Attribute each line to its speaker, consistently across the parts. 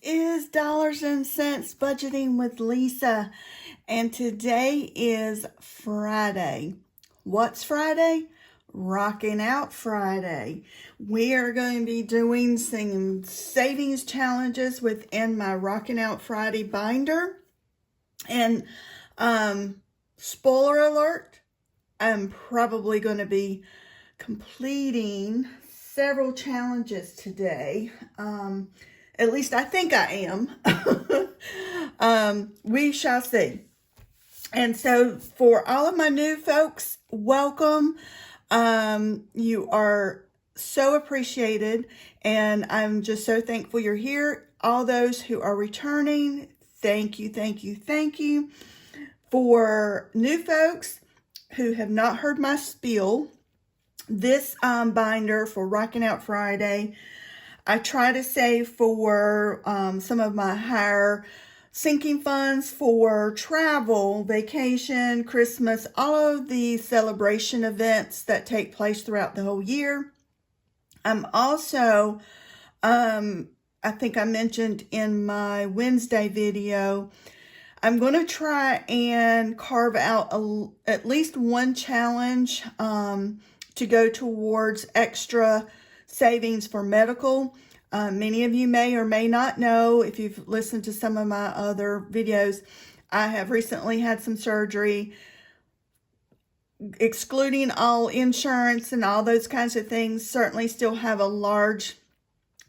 Speaker 1: is Dollars and Cents Budgeting with Lisa, and today is Friday. What's Friday? Rocking Out Friday. We are going to be doing some savings challenges within my Rocking Out Friday binder. And spoiler alert, I'm probably going to be completing several challenges today. At least I think I am. We shall see. And so for all of my new folks, welcome. You are so appreciated, and I'm just so thankful you're here. All those who are returning, thank you, thank you, thank you. For new folks who have not heard my spiel, this binder for Rocking Out Friday, I try to save for some of my higher sinking funds for travel, vacation, Christmas, all of the celebration events that take place throughout the whole year. I'm also, I think I mentioned in my Wednesday video, I'm going to try and carve out at least one challenge to go towards extra savings for medical. Many of you may or may not know, if you've listened to some of my other videos, I have recently had some surgery. Excluding all insurance and all those kinds of things, certainly still have a large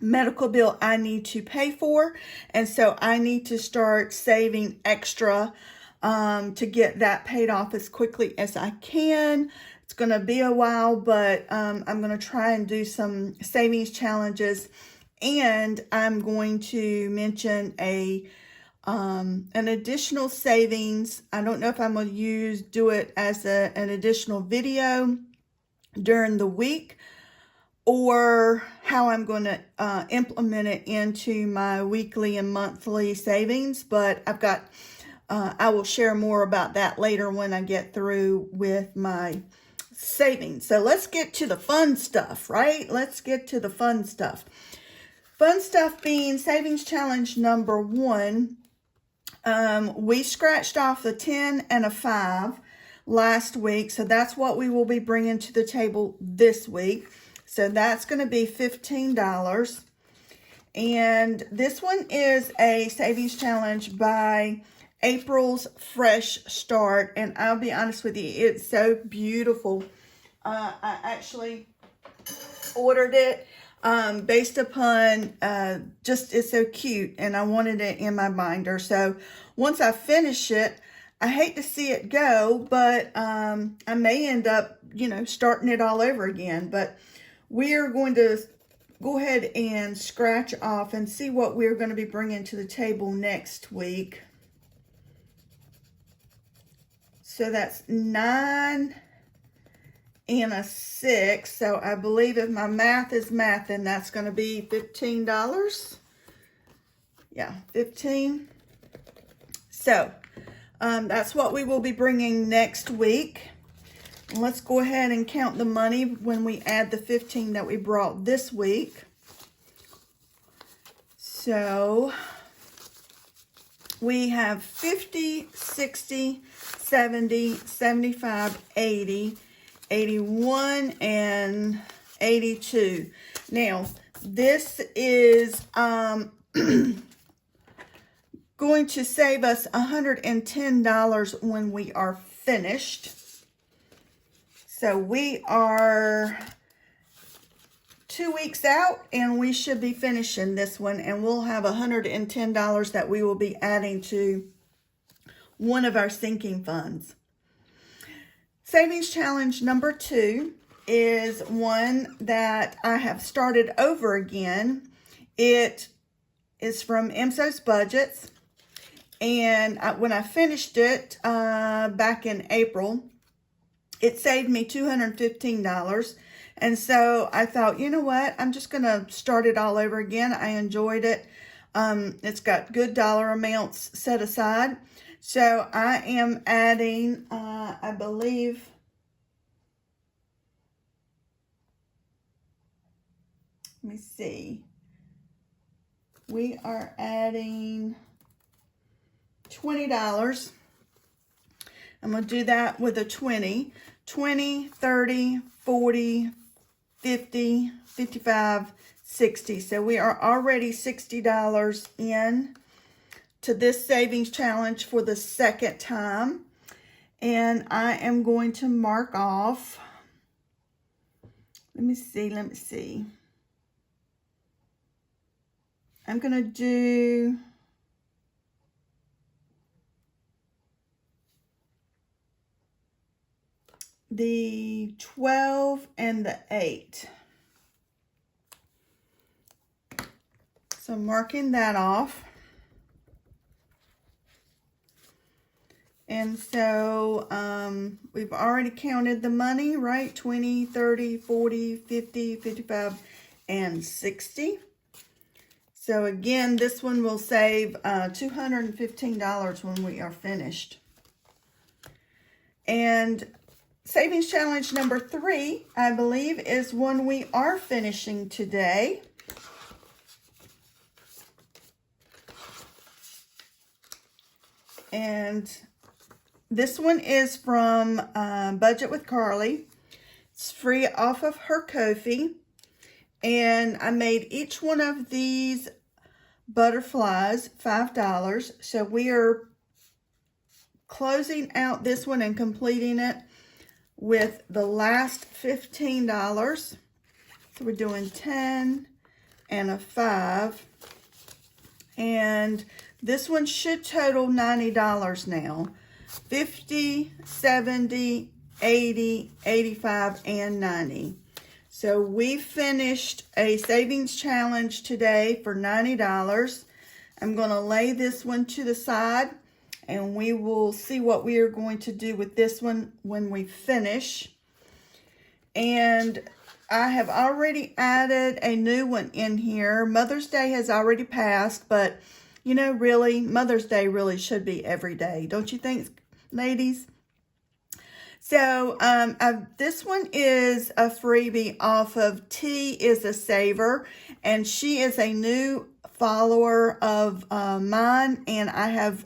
Speaker 1: medical bill I need to pay for, and so I need to start saving extra to get that paid off as quickly as I can. It's going to be a while, but I'm going to try and do some savings challenges, and I'm going to mention an additional savings. I don't know if I'm going to do it as an additional video during the week, or how I'm going to implement it into my weekly and monthly savings. But I've got, I will share more about that later when I get through with my savings. So let's get to the fun stuff, right? Let's get to the fun stuff. Fun stuff being savings challenge number 1. We scratched off a 10 and a 5 last week. So that's what we will be bringing to the table this week. So that's going to be $15. And this one is a savings challenge by April's Fresh Start. And I'll be honest with you, it's so beautiful. I actually ordered it based upon just it's so cute, and I wanted it in my binder. So once I finish it, I hate to see it go, but I may end up, starting it all over again. But we're going to go ahead and scratch off and see what we're going to be bringing to the table next week. So that's 9 and a 6. So I believe if my math is math, then that's going to be $15. Yeah, 15. So that's what we will be bringing next week. Let's go ahead and count the money when we add the 15 that we brought this week. So we have 50, 60, 70, 75, 80, 81, and 82. Now, this is going to save us $110 when we are finished. So we are 2 weeks out, and we should be finishing this one, and we'll have $110 that we will be adding to one of our sinking funds. Savings challenge number 2 is one that I have started over again. It is from MSO's Budgets, and when I finished it back in April, it saved me $215. And so I thought, you know what? I'm just going to start it all over again. I enjoyed it. It's got good dollar amounts set aside. So I am adding, I believe, let me see. we are adding $20. I'm going to do that with a 20. 20, 30, 40, 50, 55, 60. So we are already $60 in to this savings challenge for the second time. And I am going to mark off. Let me see. I'm going to do the 12 and the 8. So I'm marking that off. And so we've already counted the money, right? 20, 30, 40, 50, 55, and 60. So again, this one will save $215 when we are finished. And savings challenge number 3, I believe, is one we are finishing today. And this one is from Budget with Carly. It's free off of her Ko-fi. And I made each one of these butterflies $5. So we are closing out this one and completing it with the last $15. So we're doing 10 and a 5. And this one should total $90 now. 50, 70, 80, 85, and 90. So we finished a savings challenge today for $90. I'm going to lay this one to the side, and we will see what we are going to do with this one when we finish. And I have already added a new one in here. Mother's Day has already passed, but you know, really, Mother's Day really should be every day. Don't you think, ladies? So this one is a freebie off of T is a Saver, and she is a new follower of mine, and I have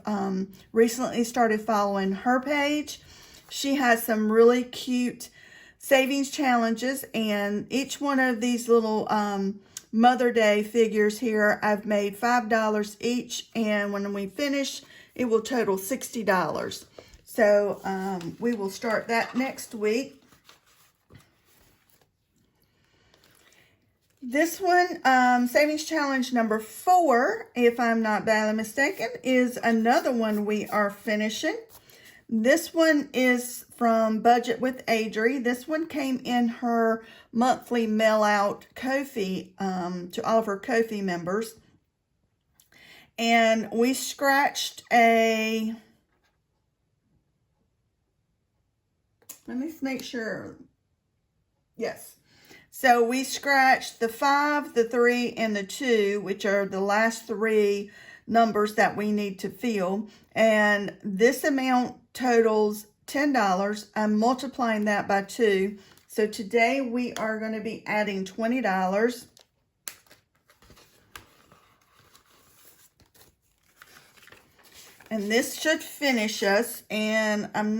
Speaker 1: recently started following her page. She has some really cute savings challenges, and each one of these little Mother Day figures here, I've made $5 each, and when we finish, it will total $60. So we will start that next week. This one, savings challenge number 4, if I'm not badly mistaken, is another one we are finishing. This one is from Budget with Adri. This one came in her monthly mail out Ko-fi to all of her Ko-fi members. And we scratched a, let me make sure. Yes. So we scratched the 5, the 3, and the 2, which are the last 3 numbers that we need to fill. And this amount totals $10. I'm multiplying that by 2. So today we are going to be adding $20. And this should finish us. And I'm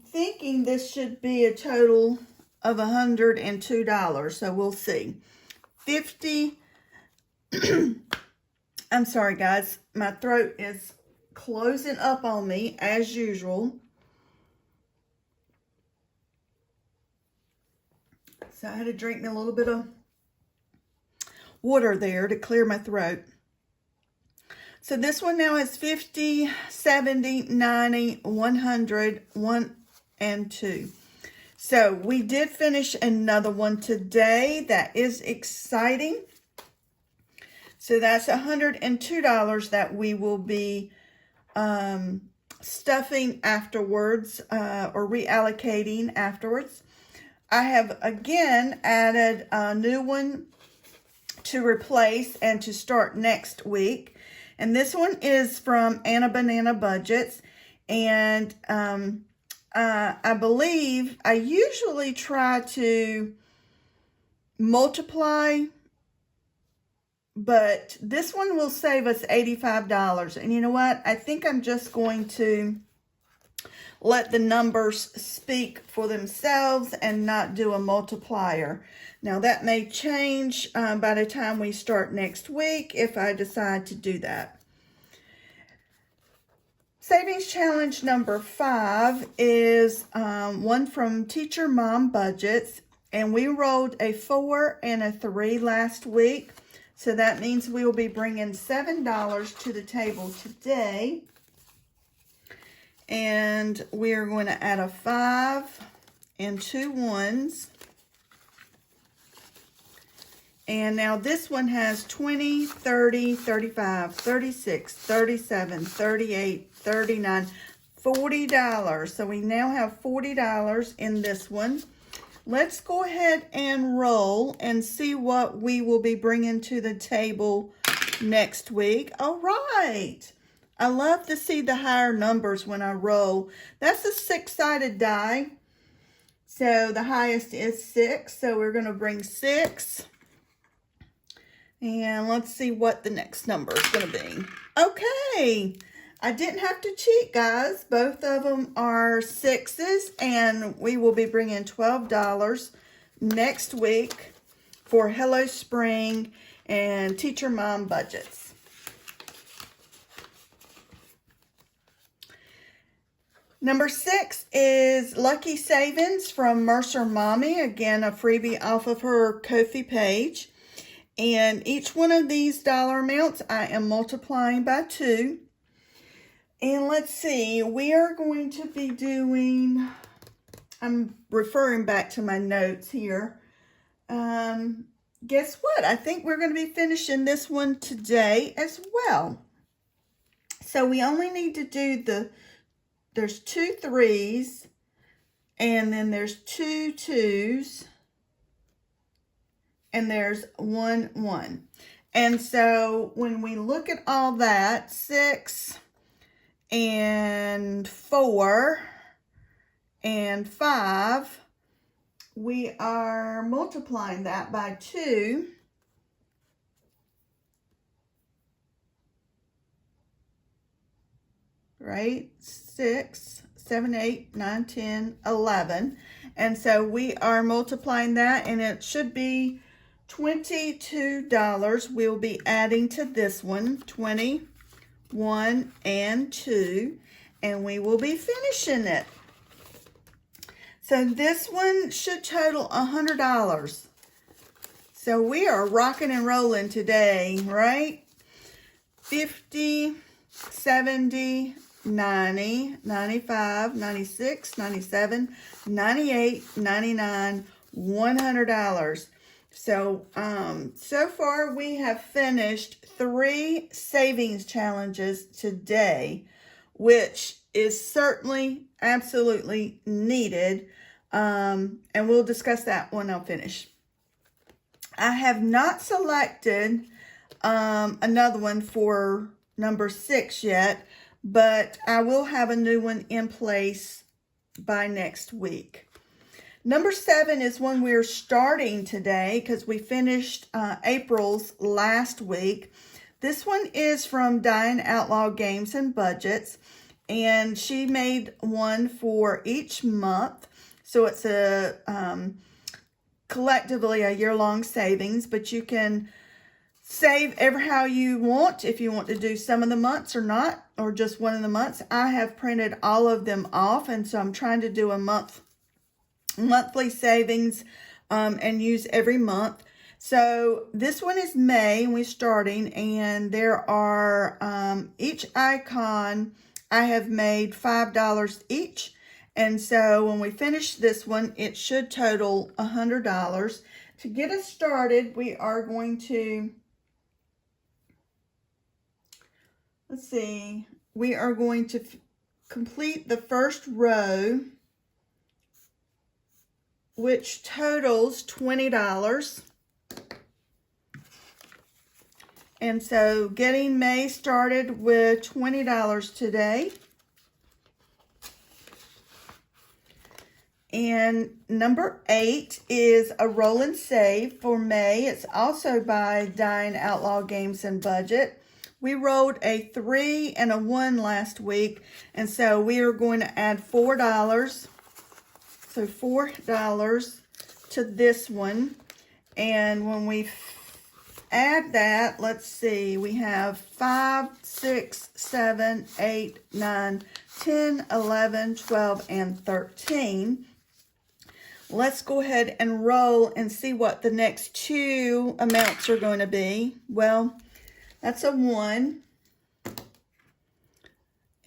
Speaker 1: thinking this should be a total of $102. So we'll see. 50. I'm sorry, guys. My throat is closing up on me as usual. So I had to drink a little bit of water there to clear my throat. So this one now is 50, 70, 90, 100, 1, and 2. So we did finish another one today. That is exciting. So that's $102 that we will be stuffing afterwards or reallocating afterwards. I have again added a new one to replace and to start next week. And this one is from Anna Banana Budgets. And I believe I usually try to multiply but this one will save us $85. And you know what? I think I'm just going to let the numbers speak for themselves and not do a multiplier. Now that may change by the time we start next week if I decide to do that. Savings challenge number 5 is one from Teacher Mom Budgets, and we rolled a 4 and a 3 last week. So that means we will be bringing $7 to the table today. And we are going to add a 5 and 2 ones. And now this one has 20, 30, 35, 36, 37, 38, 39, $40. So we now have $40 in this one. Let's go ahead and roll and see what we will be bringing to the table next week. All right. I love to see the higher numbers when I roll. That's a 6-sided die. So the highest is 6. So we're going to bring 6. And let's see what the next number is going to be. Okay. I didn't have to cheat, guys. Both of them are 6s, and we will be bringing $12 next week for Hello Spring and Teacher Mom Budgets. Number 6 is Lucky Savings from Mercer Mommy. Again, a freebie off of her Ko-fi page. And each one of these dollar amounts I am multiplying by 2. And let's see, we are going to be doing, I'm referring back to my notes here. Guess what? I think we're going to be finishing this one today as well. So we only need to do there's 2 3s, and then there's 2 2s, and there's 1 1. And so when we look at all that, 6 and 4 and 5, we are multiplying that by 2. Right? 6, 7, 8, 9, 10, 11. And so we are multiplying that, and it should be $22. We'll be adding to this one, 20, 1 and 2, and we will be finishing it. So this one should total $100. So we are rocking and rolling today, right? 50, 70, 90, 95, 96, 97, 98, 99, $100. So, so far we have finished 3 savings challenges today, which is certainly absolutely needed. And we'll discuss that when I'll finish. I have not selected another one for number 6 yet, but I will have a new one in place by next week. Number 7 is one we're starting today because we finished April's last week. This one is from Diane Outlaw Games and Budgets, and she made one for each month. So it's a collectively a year-long savings, but you can save ever how you want if you want to do some of the months or not, or just one of the months. I have printed all of them off, and so I'm trying to do a monthly savings and use every month. So this one is May, and we're starting, and there are each icon I have made $5 each. And so when we finish this one, it should total $100. To get us started, we are going to, let's see, we are going to complete the first row, which totals $20. And so getting May started with $20 today. And number 8 is a roll and save for May. It's also by Dying Outlaw Games and Budget. We rolled a 3 and a 1 last week, and so we are going to add $4. So $4 to this one. And when we add that, let's see, we have 5, 6, 7, 8, 9, 10, 11, 12, and 13. Let's go ahead and roll and see what the next 2 amounts are going to be. Well, that's a 1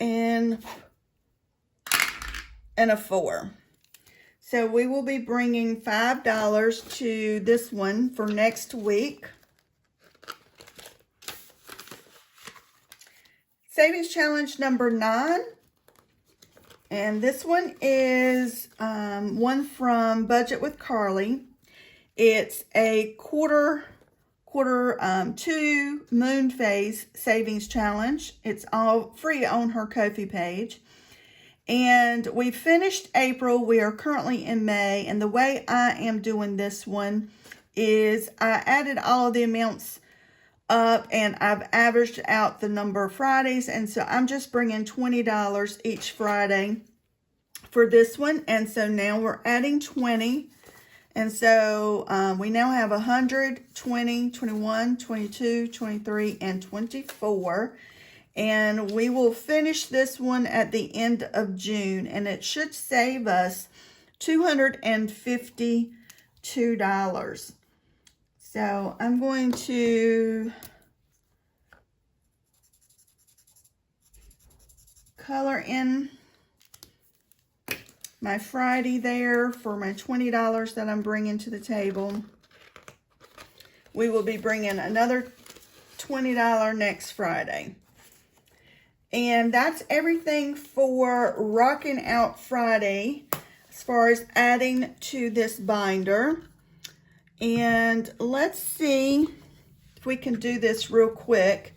Speaker 1: and a 4. So we will be bringing $5 to this one for next week. Savings challenge number 9. And this one is one from Budget with Carly. It's a quarter 2 moon phase savings challenge. It's all free on her Ko-fi page. And we finished April. We are currently in May. And the way I am doing this one is I added all of the amounts up and I've averaged out the number of Fridays. And so I'm just bringing $20 each Friday for this one. And so now we're adding 20. And so we now have 100, 20, 21, 22, 23, and 24. And we will finish this one at the end of June. And it should save us $252. So I'm going to color in my Friday there for my $20 that I'm bringing to the table. We will be bringing another $20 next Friday. And that's everything for Rocking Out Friday as far as adding to this binder. And let's see if we can do this real quick.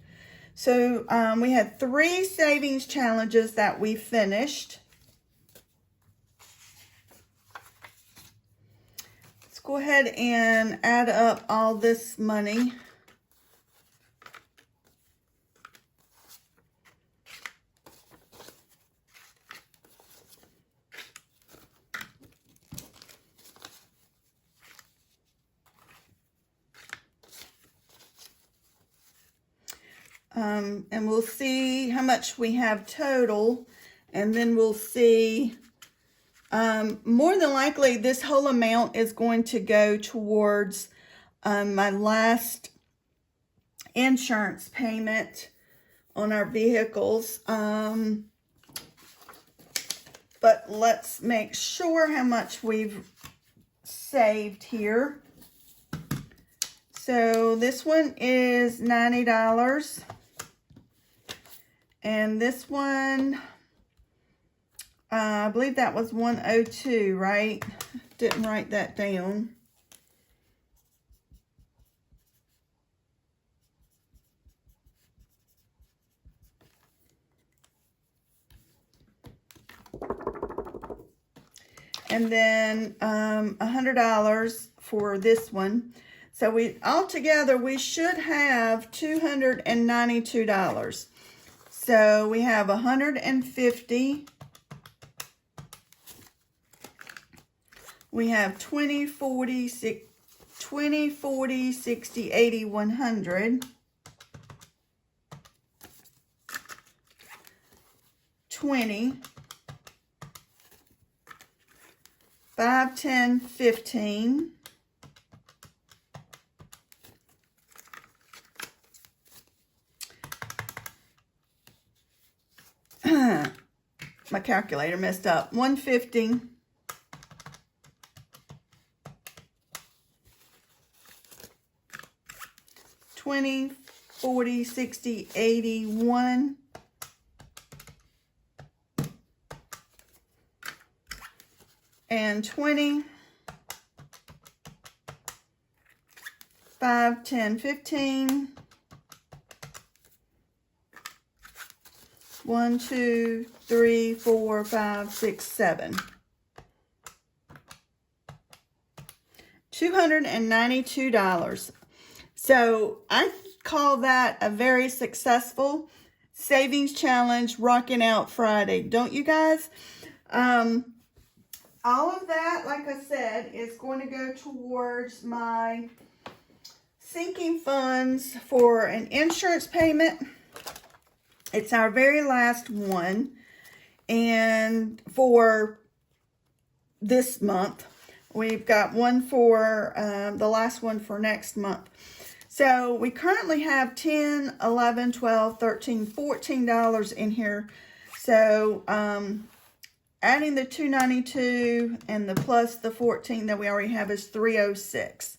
Speaker 1: So we had 3 savings challenges that we finished. Let's go ahead and add up all this money. And we'll see how much we have total, and then we'll see, more than likely this whole amount is going to go towards my last insurance payment on our vehicles. But let's make sure how much we've saved here. So this one is $90. And this one, I believe that was 102, right? Didn't write that down. And then $100 for this one. So we altogether we should have $292. So we have 150. We have 20, 40, 60, 80, 100. 20. 5, 10, 15. My calculator messed up. 150. 20, 40, 60, 80, 1. And 20. 5, 10, 15. 1, 2, 3, 4, 5, 6, 7. $292. So I call that a very successful savings challenge, rocking out Friday. Don't you guys? All of that, like I said, is going to go towards my sinking funds for an insurance payment. It's our very last one. And for this month, we've got one for the last one for next month. So we currently have $10, $11, $12, $13, $14 in here. So adding the $292 and the plus the 14 that we already have is $306.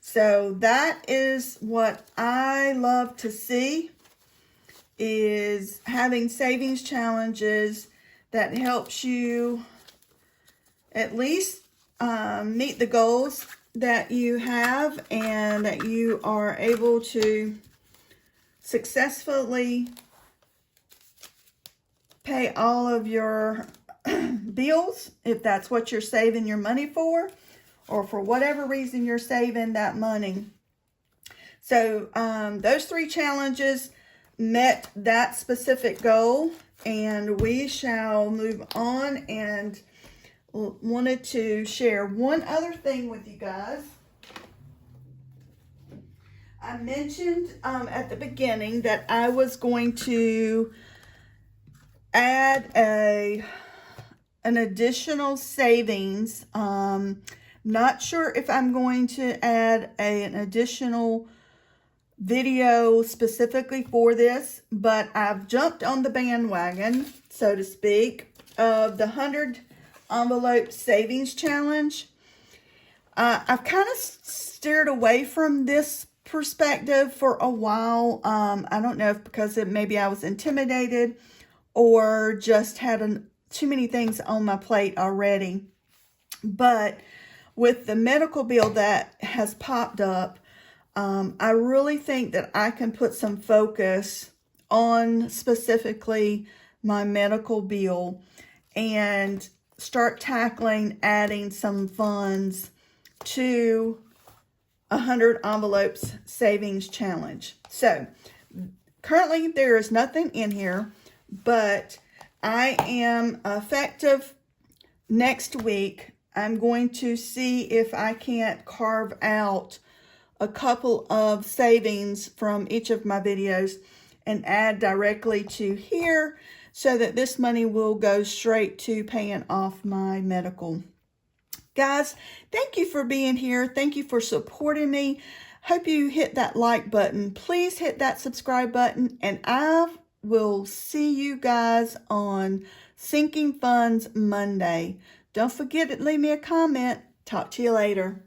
Speaker 1: So that is what I love to see, is having savings challenges that helps you at least meet the goals that you have, and that you are able to successfully pay all of your bills, if that's what you're saving your money for, or for whatever reason you're saving that money. So those 3 challenges met that specific goal, and we shall move on. And wanted to share one other thing with you guys. I mentioned at the beginning that I was going to add an additional savings. Not sure if I'm going to add an additional video specifically for this, but I've jumped on the bandwagon, so to speak, of the 100 envelope savings challenge. I've kind of steered away from this perspective for a while. I don't know if because maybe I was intimidated or just had too many things on my plate already. But with the medical bill that has popped up, I really think that I can put some focus on specifically my medical bill and start tackling adding some funds to 100 envelopes savings challenge. So currently there is nothing in here, but I am effective next week. I'm going to see if I can't carve out a couple of savings from each of my videos and add directly to here, so that this money will go straight to paying off my medical. Guys, thank you for being here. Thank you for supporting me. Hope you hit that like button. Please hit that subscribe button, and I will see you guys on Sinking Funds Monday. Don't forget to leave me a comment. Talk to you later.